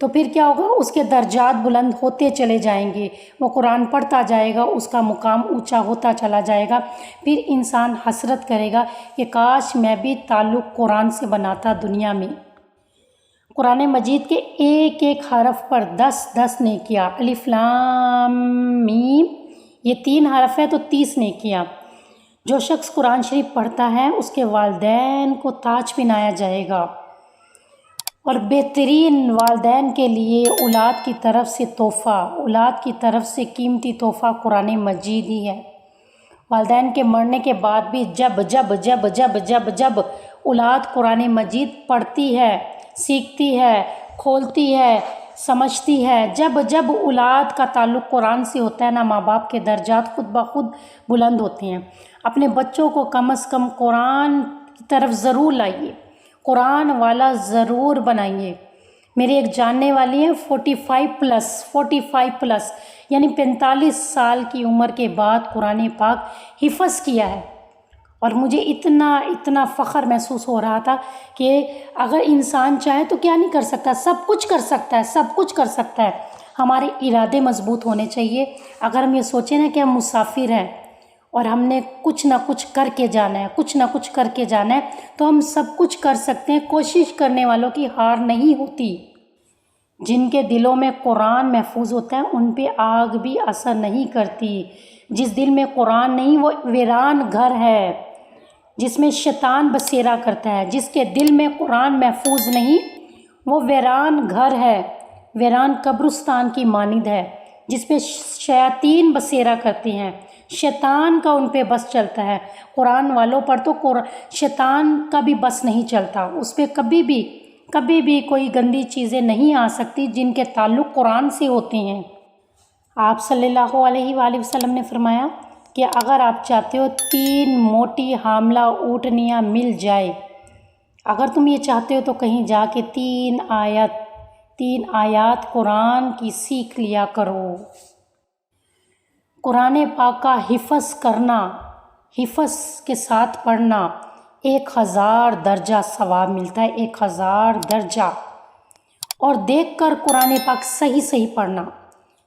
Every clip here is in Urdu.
تو پھر کیا ہوگا، اس کے درجات بلند ہوتے چلے جائیں گے، وہ قرآن پڑھتا جائے گا، اس کا مقام اونچا ہوتا چلا جائے گا۔ پھر انسان حسرت کرے گا کہ کاش میں بھی تعلق قرآن سے بناتا دنیا میں۔ قرآن مجید کے ایک ایک حرف پر 10 نیکیاں، الف لام میم، یہ 3 حرف ہے تو 30 نیکیاں۔ جو شخص قرآن شریف پڑھتا ہے اس کے والدین کو تاج پہنایا جائے گا، اور بہترین والدین کے لیے اولاد کی طرف سے تحفہ، اولاد کی طرف سے قیمتی تحفہ قرآن مجید ہی ہے۔ والدین کے مرنے کے بعد بھی جب جب جب جب جب جب اولاد قرآن مجید پڑھتی ہے، سیکھتی ہے، کھولتی ہے، سمجھتی ہے، جب جب اولاد کا تعلق قرآن سے ہوتا ہے نا، ماں باپ کے درجات خود بخود بلند ہوتے ہیں۔ اپنے بچوں کو کم از کم قرآن کی طرف ضرور لائیے، قرآن والا ضرور بنائیے۔ میری ایک جاننے والی ہے 45 پلس یعنی 45 سال کی عمر کے بعد قرآن پاک حفظ کیا ہے، اور مجھے اتنا فخر محسوس ہو رہا تھا کہ اگر انسان چاہے تو کیا نہیں کر سکتا، سب کچھ کر سکتا ہے، سب کچھ کر سکتا ہے۔ ہمارے ارادے مضبوط ہونے چاہیے۔ اگر ہم یہ سوچیں نا کہ ہم مسافر ہیں اور ہم نے کچھ نہ کچھ کر کے جانا ہے، کچھ نہ کچھ کر کے جانا ہے، تو ہم سب کچھ کر سکتے ہیں۔ کوشش کرنے والوں کی ہار نہیں ہوتی۔ جن کے دلوں میں قرآن محفوظ ہوتا ہے ان پہ آگ بھی اثر نہیں کرتی۔ جس دل میں قرآن نہیں وہ ویران گھر ہے، جس میں شیطان بسیرا کرتا ہے۔ جس کے دل میں قرآن محفوظ نہیں وہ ویران گھر ہے، ویران قبرستان کی مانند ہے، جس پہ شیاطین بسیرا کرتے ہیں، شیطان کا ان پہ بس چلتا ہے۔ قرآن والوں پر تو شیطان کا بھی بس نہیں چلتا، اس پہ کبھی بھی کوئی گندی چیزیں نہیں آ سکتی جن کے تعلق قرآن سے ہوتے ہیں۔ آپ صلی اللہ علیہ وآلہ وسلم نے فرمایا کہ اگر آپ چاہتے ہو 3 موٹی حاملہ اونٹنیاں مل جائے، اگر تم یہ چاہتے ہو تو کہیں جا کے 3 آیات قرآن کی سیکھ لیا کرو۔ قرآن پاک کا حفظ کرنا، حفظ کے ساتھ پڑھنا 1000 درجہ ثواب ملتا ہے، 1000 درجہ۔ اور دیکھ کر قرآن پاک صحیح پڑھنا،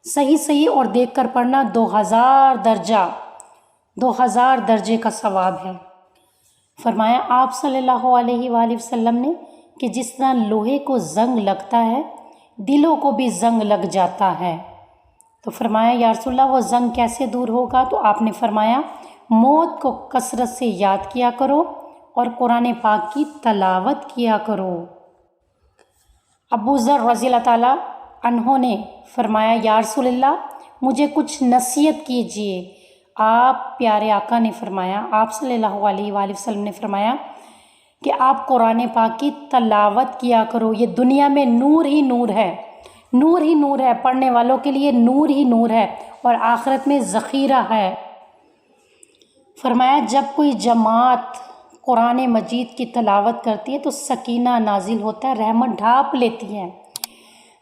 صحیح اور دیکھ کر پڑھنا 2000 درجہ، 2000 درجے کا ثواب ہے۔ فرمایا آپ صلی اللہ علیہ وآلہ وسلم نے کہ جس طرح لوہے کو زنگ لگتا ہے دلوں کو بھی زنگ لگ جاتا ہے۔ تو فرمایا یا رسول اللہ وہ زنگ کیسے دور ہوگا؟ تو آپ نے فرمایا موت کو کثرت سے یاد کیا کرو اور قرآن پاک کی تلاوت کیا کرو۔ ابو ذر رضی اللہ تعالیٰ عنہ نے فرمایا یا رسول اللہ مجھے کچھ نصیحت کیجیے۔ آپ پیارے آقا نے فرمایا، آپ صلی اللہ علیہ وآلہ وسلم نے فرمایا کہ آپ قرآن پاک کی تلاوت کیا کرو، یہ دنیا میں نور ہی نور ہے، نور ہی نور ہے، پڑھنے والوں کے لیے نور ہی نور ہے، اور آخرت میں ذخیرہ ہے۔ فرمایا جب کوئی جماعت قرآن مجید کی تلاوت کرتی ہے تو سکینہ نازل ہوتا ہے، رحمت ڈھانپ لیتی ہے،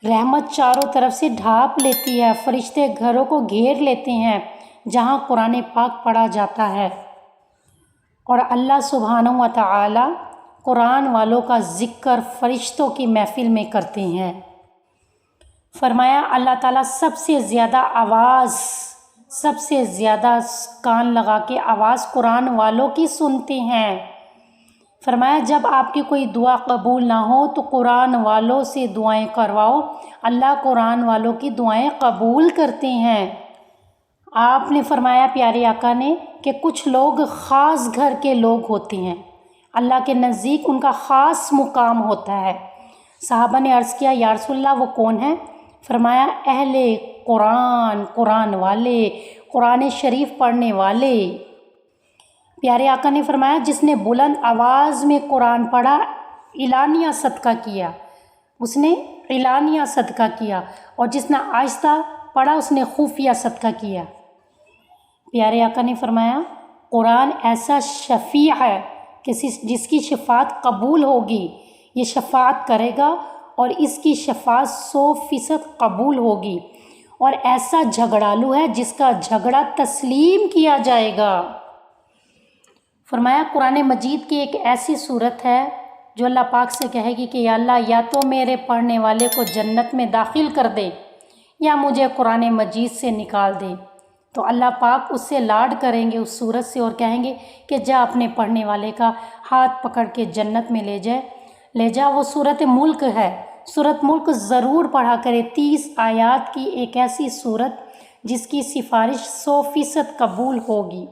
رحمت چاروں طرف سے ڈھانپ لیتی ہے، فرشتے گھروں کو گھیر لیتے ہیں جہاں قرآن پاک پڑھا جاتا ہے، اور اللہ سبحانہ و تعالی قرآن والوں کا ذکر فرشتوں کی محفل میں کرتے ہیں۔ فرمایا اللہ تعالیٰ سب سے زیادہ کان لگا کے آواز قرآن والوں کی سنتے ہیں۔ فرمایا جب آپ کی کوئی دعا قبول نہ ہو تو قرآن والوں سے دعائیں کرواؤ، اللہ قرآن والوں کی دعائیں قبول کرتے ہیں۔ آپ نے فرمایا پیارے آقا نے کہ کچھ لوگ خاص گھر کے لوگ ہوتے ہیں، اللہ کے نزدیک ان کا خاص مقام ہوتا ہے۔ صحابہ نے عرض کیا یا رسول اللہ وہ کون ہیں؟ فرمایا اہل قرآن، قرآن والے، قرآن شریف پڑھنے والے۔ پیارے آقا نے فرمایا جس نے بلند آواز میں قرآن پڑھا اعلانیہ صدقہ کیا، اس نے اعلانیہ صدقہ کیا، اور جس نے آہستہ پڑھا اس نے خفیہ صدقہ کیا۔ پیارے آقا نے فرمایا قرآن ایسا شفیع ہے کہ جس کی شفاعت قبول ہوگی، یہ شفاعت کرے گا اور اس کی شفاعت 100% قبول ہوگی، اور ایسا جھگڑالو ہے جس کا جھگڑا تسلیم کیا جائے گا۔ فرمایا قرآن مجید کی ایک ایسی صورت ہے جو اللہ پاک سے کہے گی کہ یا اللہ یا تو میرے پڑھنے والے کو جنت میں داخل کر دے یا مجھے قرآن مجید سے نکال دے، تو اللہ پاک اس سے لاڈ کریں گے اس صورت سے اور کہیں گے کہ جا اپنے پڑھنے والے کا ہاتھ پکڑ کے جنت میں لے جا۔ وہ صورت ملک ہے، صورت ملک ضرور پڑھا کرے، 30 آیات کی ایک ایسی صورت جس کی سفارش 100% قبول ہوگی۔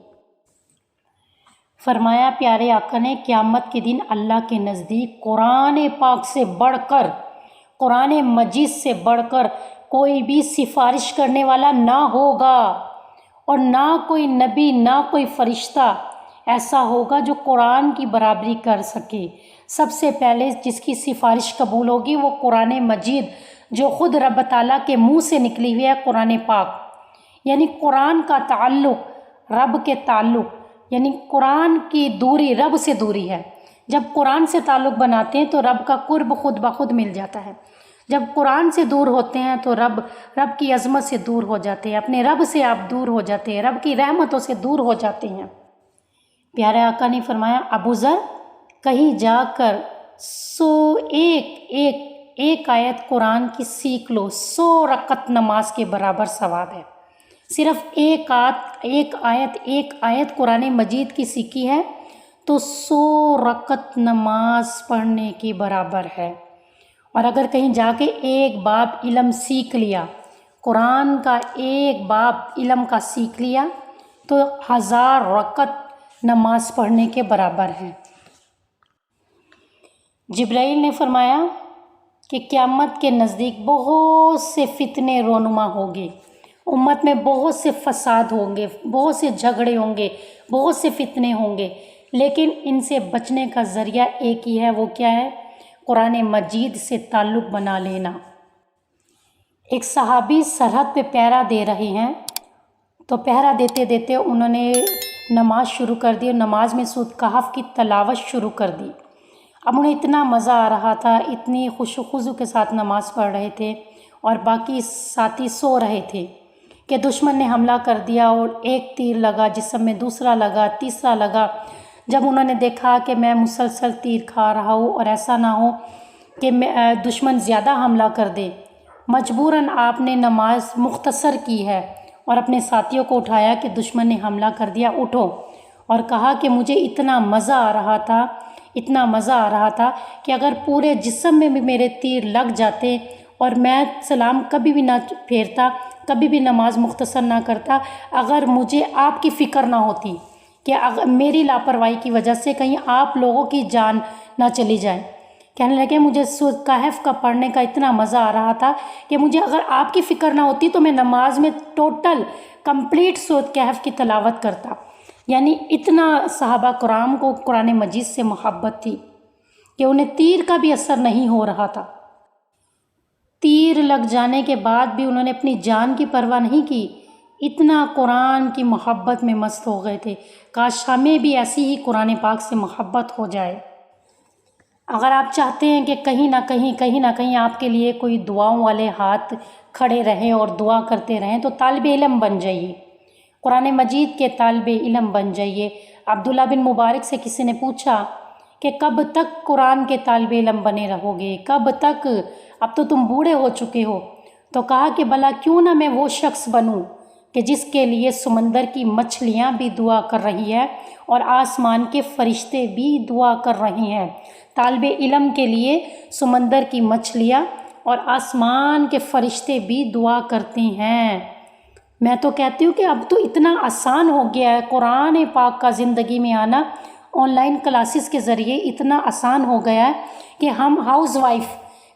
فرمایا پیارے آقا نے قیامت کے دن اللہ کے نزدیک قرآن پاک سے بڑھ کر، قرآن مجید سے بڑھ کر کوئی بھی سفارش کرنے والا نہ ہوگا، اور نہ کوئی نبی نہ کوئی فرشتہ ایسا ہوگا جو قرآن کی برابری کر سکے۔ سب سے پہلے جس کی سفارش قبول ہوگی وہ قرآن مجید جو خود رب تعالیٰ کے منہ سے نکلی ہوئی ہے، قرآن پاک، یعنی قرآن کا تعلق رب کے تعلق، یعنی قرآن کی دوری رب سے دوری ہے۔ جب قرآن سے تعلق بناتے ہیں تو رب کا قرب خود بخود مل جاتا ہے، جب قرآن سے دور ہوتے ہیں تو رب کی عظمت سے دور ہو جاتے ہیں، اپنے رب سے آپ دور ہو جاتے ہیں، رب کی رحمتوں سے دور ہو جاتے ہیں۔ پیارے آقا نے فرمایا ابو ذر کہیں جا کر ایک آیت قرآن کی سیکھ لو، 100 رکعت نماز کے برابر ثواب ہے۔ صرف ایک آیت قرآن مجید کی سیکھی ہے تو 100 رکعت نماز پڑھنے کے برابر ہے۔ اور اگر کہیں جا کے ایک باب علم سیکھ لیا، قرآن کا ایک باب علم کا سیکھ لیا تو 1000 رکعت نماز پڑھنے کے برابر ہے۔ جبرائیل نے فرمایا کہ قیامت کے نزدیک بہت سے فتنے رونما ہوں گے، امت میں بہت سے فساد ہوں گے، بہت سے جھگڑے ہوں گے، بہت سے فتنے ہوں گے، لیکن ان سے بچنے کا ذریعہ ایک ہی ہے، وہ کیا ہے؟ قرآن مجید سے تعلق بنا لینا۔ ایک صحابی سرحد پہ پہرا دے رہے ہیں، تو پہرا دیتے دیتے انہوں نے نماز شروع کر دی اور نماز میں سورۃ کہف کی تلاوت شروع کر دی۔ اب انہیں اتنا مزہ آ رہا تھا، اتنی خوش و خضو کے ساتھ نماز پڑھ رہے تھے، اور باقی ساتھی سو رہے تھے کہ دشمن نے حملہ کر دیا، اور ایک تیر لگا جسم میں، دوسرا لگا، تیسرا لگا۔ جب انہوں نے دیکھا کہ میں مسلسل تیر کھا رہا ہوں اور ایسا نہ ہو کہ دشمن زیادہ حملہ کر دے، مجبوراً آپ نے نماز مختصر کی ہے اور اپنے ساتھیوں کو اٹھایا کہ دشمن نے حملہ کر دیا، اٹھو، اور کہا کہ مجھے اتنا مزہ آ رہا تھا کہ اگر پورے جسم میں بھی میرے تیر لگ جاتے اور میں سلام کبھی بھی نہ پھیرتا، کبھی بھی نماز مختصر نہ کرتا، اگر مجھے آپ کی فکر نہ ہوتی کہ اگر میری لاپرواہی کی وجہ سے کہیں آپ لوگوں کی جان نہ چلی جائے۔ کہنے لگے مجھے سورۃ کہف کا پڑھنے کا اتنا مزہ آ رہا تھا کہ مجھے اگر آپ کی فکر نہ ہوتی تو میں نماز میں کمپلیٹ سورۃ کہف کی تلاوت کرتا۔ یعنی اتنا صحابہ کرام کو قرآن مجید سے محبت تھی کہ انہیں تیر کا بھی اثر نہیں ہو رہا تھا۔ تیر لگ جانے کے بعد بھی انہوں نے اپنی جان کی پرواہ نہیں کی، اتنا قرآن کی محبت میں مست ہو گئے تھے۔ کاش ہمیں بھی ایسی ہی قرآن پاک سے محبت ہو جائے۔ اگر آپ چاہتے ہیں کہ کہیں نہ کہیں آپ کے لیے کوئی دعاؤں والے ہاتھ کھڑے رہیں اور دعا کرتے رہیں تو طالب علم بن جائیے، قرآن مجید کے طالب علم بن جائیے۔ عبداللہ بن مبارک سے کسی نے پوچھا کہ کب تک قرآن کے طالب علم بنے رہو گے، کب تک؟ اب تو تم بوڑھے ہو چکے ہو۔ تو کہا کہ بھلا کیوں نہ میں وہ شخص بنوں کہ جس کے لیے سمندر کی مچھلیاں بھی دعا کر رہی ہے اور آسمان کے فرشتے بھی دعا کر رہے ہیں۔ طالب علم کے لیے سمندر کی مچھلیاں اور آسمان کے فرشتے بھی دعا کرتے ہیں۔ میں تو کہتی ہوں کہ اب تو اتنا آسان ہو گیا ہے قرآن پاک کا زندگی میں آنا، آن لائن کلاسز کے ذریعے اتنا آسان ہو گیا ہے کہ ہم ہاؤس وائف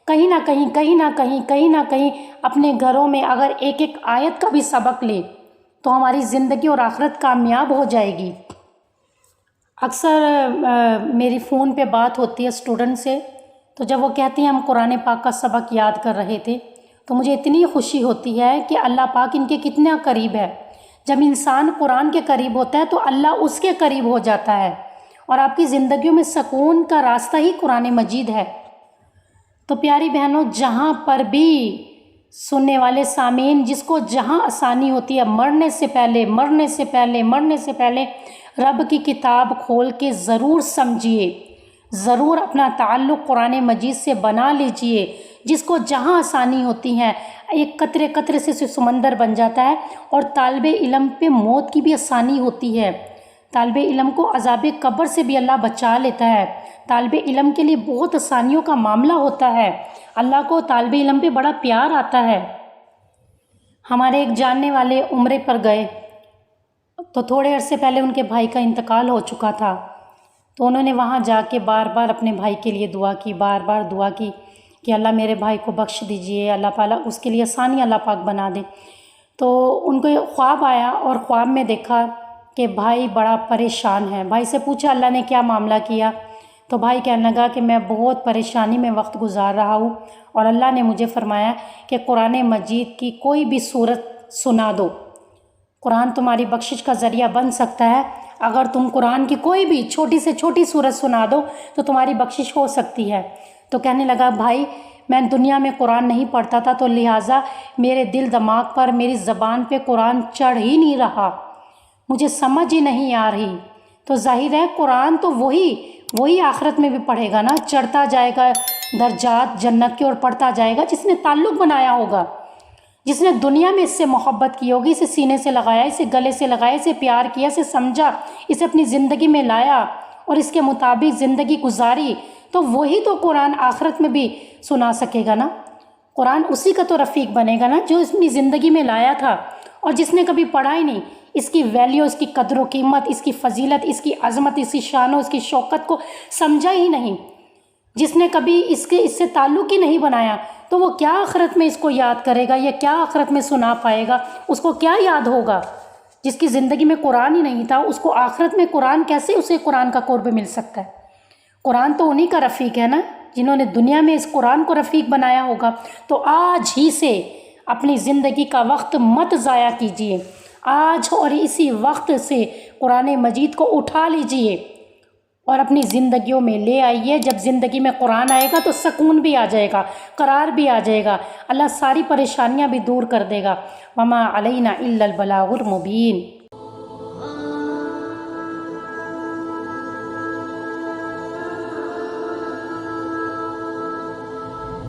کہیں نہ کہیں اپنے گھروں میں اگر ایک آیت کا بھی سبق لے تو ہماری زندگی اور آخرت کامیاب ہو جائے گی۔ اکثر میری فون پہ بات ہوتی ہے اسٹوڈنٹ سے، تو جب وہ کہتی ہیں ہم قرآن پاک کا سبق یاد کر رہے تھے تو مجھے اتنی خوشی ہوتی ہے کہ اللہ پاک ان کے کتنا قریب ہے۔ جب انسان قرآن کے قریب ہوتا ہے تو اللہ اس کے قریب ہو جاتا ہے، اور آپ کی زندگیوں میں سکون کا راستہ ہی قرآن مجید ہے۔ تو پیاری بہنوں، جہاں پر بھی سننے والے سامعین جس کو جہاں آسانی ہوتی ہے، مرنے سے پہلے رب کی کتاب کھول کے ضرور سمجھیے، ضرور اپنا تعلق قرآن مجید سے بنا لیجئے، جس کو جہاں آسانی ہوتی ہے ایک قطرے قطرے سے سمندر بن جاتا ہے، اور طالب علم پہ موت کی بھی آسانی ہوتی ہے۔ طالب علم کو عذاب قبر سے بھی اللہ بچا لیتا ہے۔ طالب علم کے لیے بہت آسانیوں کا معاملہ ہوتا ہے، اللہ کو طالب علم پہ بڑا پیار آتا ہے۔ ہمارے ایک جاننے والے عمرے پر گئے تو تھوڑے عرصے پہلے ان کے بھائی کا انتقال ہو چکا تھا، تو انہوں نے وہاں جا کے بار بار اپنے بھائی کے لیے دعا کی، بار بار دعا کی کہ اللہ میرے بھائی کو بخش دیجئے، اللہ تعالیٰ اس کے لیے آسانی اللہ پاک بنا دے۔ تو ان کو خواب آیا اور خواب میں دیکھا کہ بھائی بڑا پریشان ہے۔ بھائی سے پوچھا اللہ نے کیا معاملہ کیا؟ تو بھائی کہنے لگا کہ میں بہت پریشانی میں وقت گزار رہا ہوں، اور اللہ نے مجھے فرمایا کہ قرآن مجید کی کوئی بھی سورت سنا دو، قرآن تمہاری بخشش کا ذریعہ بن سکتا ہے۔ اگر تم قرآن کی کوئی بھی چھوٹی سے چھوٹی سورت سنا دو تو تمہاری بخشش ہو سکتی ہے۔ تو کہنے لگا بھائی میں دنیا میں قرآن نہیں پڑھتا تھا، تو لہٰذا میرے دل دماغ پر میری زبان پہ قرآن چڑھ ہی نہیں رہا، مجھے سمجھ ہی نہیں آ رہی۔ تو ظاہر ہے قرآن تو وہی آخرت میں بھی پڑھے گا نا، چڑھتا جائے گا درجات جنت کی اور پڑھتا جائے گا جس نے تعلق بنایا ہوگا، جس نے دنیا میں اس سے محبت کی ہوگی، اسے سینے سے لگایا، اسے گلے سے لگایا، اسے پیار کیا، اسے سمجھا، اسے اپنی زندگی میں لایا اور اس کے مطابق زندگی گزاری، تو وہی تو قرآن آخرت میں بھی سنا سکے گا نا۔ قرآن اسی کا تو رفیق بنے گا نا جو اپنی زندگی میں لایا تھا، اور جس نے کبھی پڑھا ہی نہیں، اس کی ویلیو، اس کی قدر و قیمت، اس کی فضیلت، اس کی عظمت، اس کی شان و اس کی شوکت کو سمجھا ہی نہیں، جس نے کبھی اس سے تعلق ہی نہیں بنایا، تو وہ کیا آخرت میں اس کو یاد کرے گا یا کیا آخرت میں سنا پائے گا؟ اس کو کیا یاد ہوگا؟ جس کی زندگی میں قرآن ہی نہیں تھا، اس کو آخرت میں قرآن کیسے اسے قرآن کا قرب مل سکتا ہے؟ قرآن تو انہی کا رفیق ہے نا جنہوں نے دنیا میں اس قرآن کو رفیق بنایا ہوگا۔ تو آج ہی سے اپنی زندگی کا وقت مت ضائع کیجیے، آج اور اسی وقت سے قرآن مجید کو اٹھا لیجیے اور اپنی زندگیوں میں لے آئیے۔ جب زندگی میں قرآن آئے گا تو سکون بھی آ جائے گا، قرار بھی آ جائے گا، اللہ ساری پریشانیاں بھی دور کر دے گا۔ وما علینا الا البلاغ المبین۔